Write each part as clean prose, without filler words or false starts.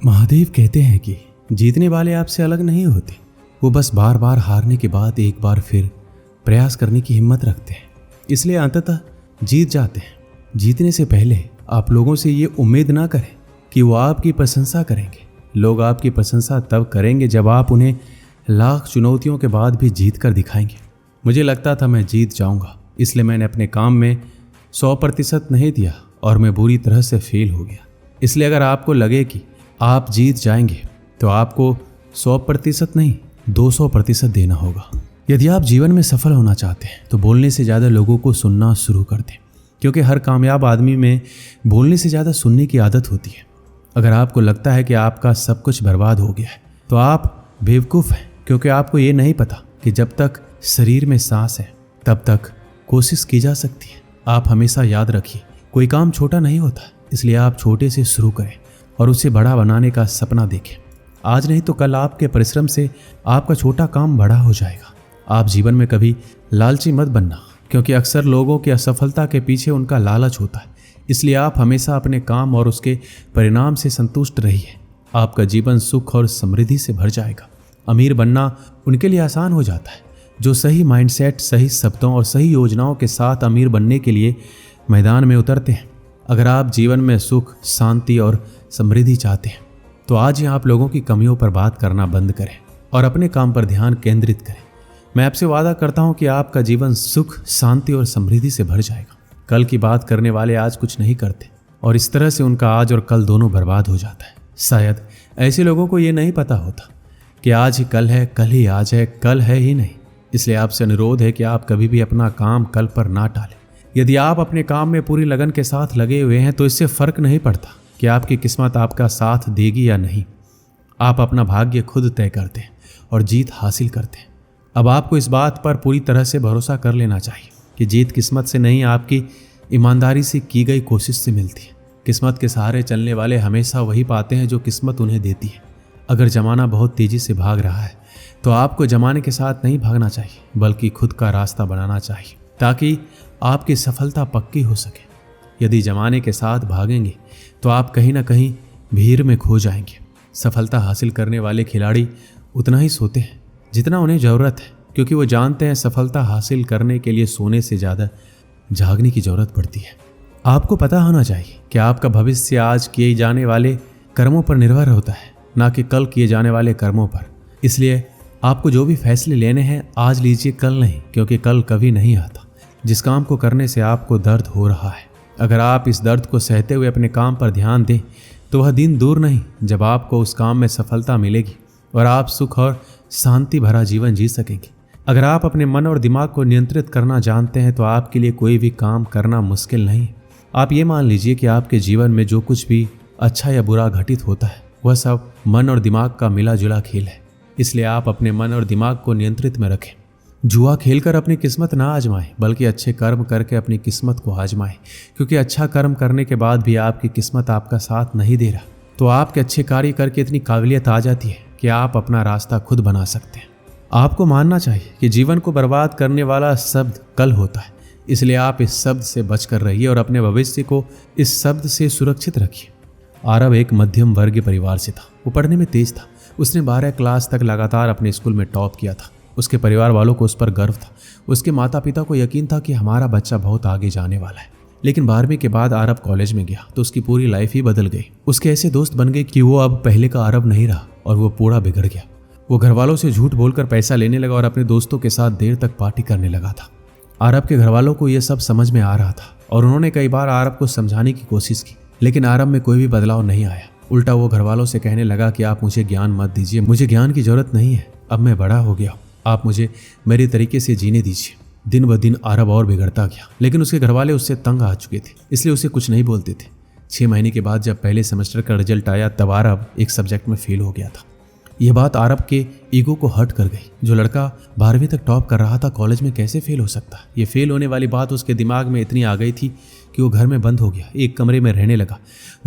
महादेव कहते हैं कि जीतने वाले आपसे अलग नहीं होते, वो बस बार बार हारने के बाद एक बार फिर प्रयास करने की हिम्मत रखते हैं, इसलिए अंततः जीत जाते हैं। जीतने से पहले आप लोगों से ये उम्मीद ना करें कि वो आपकी प्रशंसा करेंगे। लोग आपकी प्रशंसा तब करेंगे जब आप उन्हें लाख चुनौतियों के बाद भी जीत कर दिखाएंगे। मुझे लगता था मैं जीत जाऊंगा, इसलिए मैंने अपने काम में 100% नहीं दिया और मैं बुरी तरह से फेल हो गया। इसलिए अगर आपको लगे कि आप जीत जाएंगे तो आपको 100% नहीं 200% देना होगा। यदि आप जीवन में सफल होना चाहते हैं तो बोलने से ज़्यादा लोगों को सुनना शुरू कर दें, क्योंकि हर कामयाब आदमी में बोलने से ज़्यादा सुनने की आदत होती है। अगर आपको लगता है कि आपका सब कुछ बर्बाद हो गया है तो आप बेवकूफ़ हैं, क्योंकि आपको ये नहीं पता कि जब तक शरीर में सांस है तब तक कोशिश की जा सकती है। आप हमेशा याद रखिए, कोई काम छोटा नहीं होता, इसलिए आप छोटे से शुरू करें और उसे बड़ा बनाने का सपना देखें। आज नहीं तो कल आपके परिश्रम से आपका छोटा काम बड़ा हो जाएगा। आप जीवन में कभी लालची मत बनना, क्योंकि अक्सर लोगों की असफलता के पीछे उनका लालच होता है। इसलिए आप हमेशा अपने काम और उसके परिणाम से संतुष्ट रहिए। आपका जीवन सुख और समृद्धि से भर जाएगा। अमीर बनना उनके लिए आसान हो जाता है जो सही माइंडसेट, सही शब्दों और सही योजनाओं के साथ अमीर बनने के लिए मैदान में उतरते हैं। अगर आप जीवन में सुख, शांति और समृद्धि चाहते हैं तो आज ही आप लोगों की कमियों पर बात करना बंद करें और अपने काम पर ध्यान केंद्रित करें। मैं आपसे वादा करता हूं कि आपका जीवन सुख, शांति और समृद्धि से भर जाएगा। कल की बात करने वाले आज कुछ नहीं करते और इस तरह से उनका आज और कल दोनों बर्बाद हो जाता है। शायद ऐसे लोगों को ये नहीं पता होता कि आज ही कल है, कल ही आज है, कल है ही नहीं। इसलिए आपसे अनुरोध है कि आप कभी भी अपना काम कल पर ना टालें। यदि आप अपने काम में पूरी लगन के साथ लगे हुए हैं तो इससे फर्क नहीं पड़ता कि आपकी किस्मत आपका साथ देगी या नहीं। आप अपना भाग्य खुद तय करते हैं और जीत हासिल करते हैं। अब आपको इस बात पर पूरी तरह से भरोसा कर लेना चाहिए कि जीत किस्मत से नहीं, आपकी ईमानदारी से की गई कोशिश से मिलती है। किस्मत के सहारे चलने वाले हमेशा वही पाते हैं जो किस्मत उन्हें देती है। अगर जमाना बहुत तेज़ी से भाग रहा है तो आपको जमाने के साथ नहीं भागना चाहिए, बल्कि खुद का रास्ता बनाना चाहिए ताकि आपकी सफलता पक्की हो सके। यदि जमाने के साथ भागेंगे तो आप कहीं ना कहीं भीड़ में खो जाएंगे। सफलता हासिल करने वाले खिलाड़ी उतना ही सोते हैं जितना उन्हें ज़रूरत है, क्योंकि वो जानते हैं सफलता हासिल करने के लिए सोने से ज़्यादा जागने की ज़रूरत पड़ती है। आपको पता होना चाहिए कि आपका भविष्य आज किए जाने वाले कर्मों पर निर्भर होता है, ना कि कल किए जाने वाले कर्मों पर। इसलिए आपको जो भी फैसले लेने हैं आज लीजिए, कल नहीं, क्योंकि कल कभी नहीं आता। जिस काम को करने से आपको दर्द हो रहा है, अगर आप इस दर्द को सहते हुए अपने काम पर ध्यान दें तो वह दिन दूर नहीं जब आपको उस काम में सफलता मिलेगी और आप सुख और शांति भरा जीवन जी सकेंगे। अगर आप अपने मन और दिमाग को नियंत्रित करना जानते हैं तो आपके लिए कोई भी काम करना मुश्किल नहीं। आप ये मान लीजिए कि आपके जीवन में जो कुछ भी अच्छा या बुरा घटित होता है वह सब मन और दिमाग का मिला जुला खेल है। इसलिए आप अपने मन और दिमाग को नियंत्रित में रखें। जुआ खेलकर अपनी किस्मत ना आजमाएं, बल्कि अच्छे कर्म करके अपनी किस्मत को आजमाएं, क्योंकि अच्छा कर्म करने के बाद भी आपकी किस्मत आपका साथ नहीं दे रहा तो आपके अच्छे कार्य करके इतनी काबिलियत आ जाती है कि आप अपना रास्ता खुद बना सकते हैं। आपको मानना चाहिए कि जीवन को बर्बाद करने वाला शब्द कल होता है, इसलिए आप इस शब्द से बचकर रहिए और अपने भविष्य को इस शब्द से सुरक्षित रखिए। आरव एक मध्यम वर्गीय परिवार से था। वो पढ़ने में तेज था। उसने 12 क्लास तक लगातार अपने स्कूल में टॉप किया था। उसके परिवार वालों को उस पर गर्व था। उसके माता पिता को यकीन था कि हमारा बच्चा बहुत आगे जाने वाला है। लेकिन 12वीं के बाद आरव कॉलेज में गया तो उसकी पूरी लाइफ ही बदल गई। उसके ऐसे दोस्त बन गए कि वो अब पहले का आरव नहीं रहा और वो पूरा बिगड़ गया। वो घर वालों से झूठ बोलकर पैसा लेने लगा और अपने दोस्तों के साथ देर तक पार्टी करने लगा था। आरव के घर वालों को यह सब समझ में आ रहा था और उन्होंने कई बार आरव को समझाने की कोशिश की, लेकिन आरव में कोई भी बदलाव नहीं आया। उल्टा वो घर वालों से कहने लगा कि आप मुझे ज्ञान मत दीजिए, मुझे ज्ञान की जरूरत नहीं है, अब मैं बड़ा हो गया हूँ, आप मुझे मेरे तरीके से जीने दीजिए। दिन ब दिन आरव और बिगड़ता गया, लेकिन उसके घरवाले उससे तंग आ चुके थे, इसलिए उसे कुछ नहीं बोलते थे। 6 महीने के बाद जब पहले सेमेस्टर का रिजल्ट आया तब आरव एक सब्जेक्ट में फेल हो गया था। यह बात आरव के ईगो को हर्ट कर गई। जो लड़का 12वीं तक टॉप कर रहा था कॉलेज में कैसे फेल हो सकता? ये फेल होने वाली बात उसके दिमाग में इतनी आ गई थी कि वो घर में बंद हो गया, एक कमरे में रहने लगा।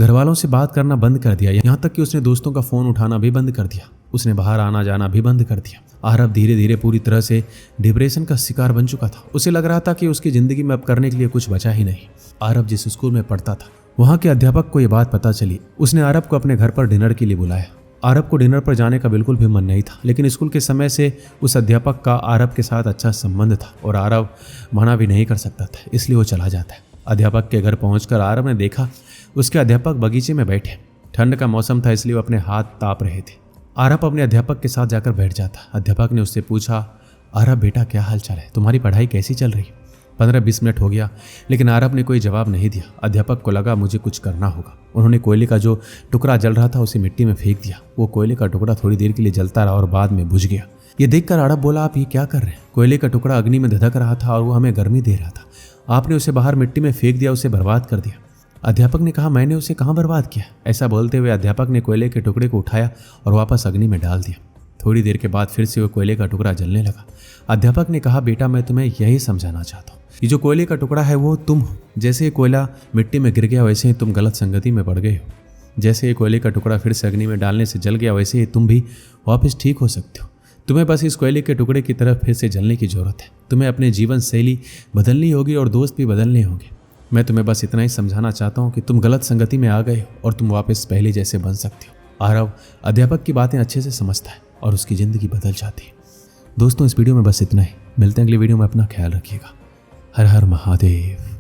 घर वालों से बात करना बंद कर दिया, यहाँ तक कि उसने दोस्तों का फ़ोन उठाना भी बंद कर दिया। उसने बाहर आना जाना भी बंद कर दिया। आरव धीरे धीरे पूरी तरह से डिप्रेशन का शिकार बन चुका था। उसे लग रहा था कि उसकी ज़िंदगी में अब करने के लिए कुछ बचा ही नहीं। आरव जिस स्कूल में पढ़ता था वहाँ के अध्यापक को ये बात पता चली। उसने आरब को अपने घर पर डिनर के लिए बुलाया। आरब को डिनर पर जाने का बिल्कुल भी मन नहीं था, लेकिन स्कूल के समय से उस अध्यापक का आरब के साथ अच्छा संबंध था और आरब मना भी नहीं कर सकता था, इसलिए वो चला जाता है। अध्यापक के घर पहुंचकर आरब ने देखा उसके अध्यापक बगीचे में बैठे। ठंड का मौसम था, इसलिए वो अपने हाथ ताप रहे थे। आरब अपने अध्यापक के साथ जाकर बैठ जाता। अध्यापक ने उससे पूछा, आरब बेटा क्या हाल चाल है, तुम्हारी पढ़ाई कैसी चल रही? 15-20 मिनट हो गया, लेकिन आरब ने कोई जवाब नहीं दिया। अध्यापक को लगा मुझे कुछ करना होगा। उन्होंने कोयले का जो टुकड़ा जल रहा था उसे मिट्टी में फेंक दिया। वो कोयले का टुकड़ा थोड़ी देर के लिए जलता रहा और बाद में बुझ गया। ये देखकर आरब बोला, आप ये क्या कर रहे हैं? कोयले का टुकड़ा अग्नि में धधक रहा था और वो हमें गर्मी दे रहा था, आपने उसे बाहर मिट्टी में फेंक दिया, उसे बर्बाद कर दिया। अध्यापक ने कहा, मैंने उसे कहाँ बर्बाद किया? ऐसा बोलते हुए अध्यापक ने कोयले के टुकड़े को उठाया और वापस अग्नि में डाल दिया। थोड़ी देर के बाद फिर से वो कोयले का टुकड़ा जलने लगा। अध्यापक ने कहा, बेटा मैं तुम्हें यही समझाना चाहता हूँ, ये जो कोयले का टुकड़ा है वो तुम हो। जैसे ये कोयला मिट्टी में गिर गया वैसे ही तुम गलत संगति में पड़ गए हो। जैसे ये कोयले का टुकड़ा फिर से अग्नि में डालने से जल गया वैसे ही तुम भी वापस ठीक हो सकते हो। तुम्हें बस इस कोयले के टुकड़े की तरफ फिर से जलने की जरूरत है। तुम्हें अपने जीवन शैली बदलनी होगी और दोस्त भी बदलने होंगे। मैं तुम्हें बस इतना ही समझाना चाहता हूँ कि तुम गलत संगति में आ गए हो और तुम वापस पहले जैसे बन सकते हो। आरव अध्यापक की बातें अच्छे से समझता है और उसकी ज़िंदगी बदल जाती है। दोस्तों इस वीडियो में बस इतना ही। मिलते हैं अगली वीडियो में। अपना ख्याल रखिएगा। हर हर महादेव।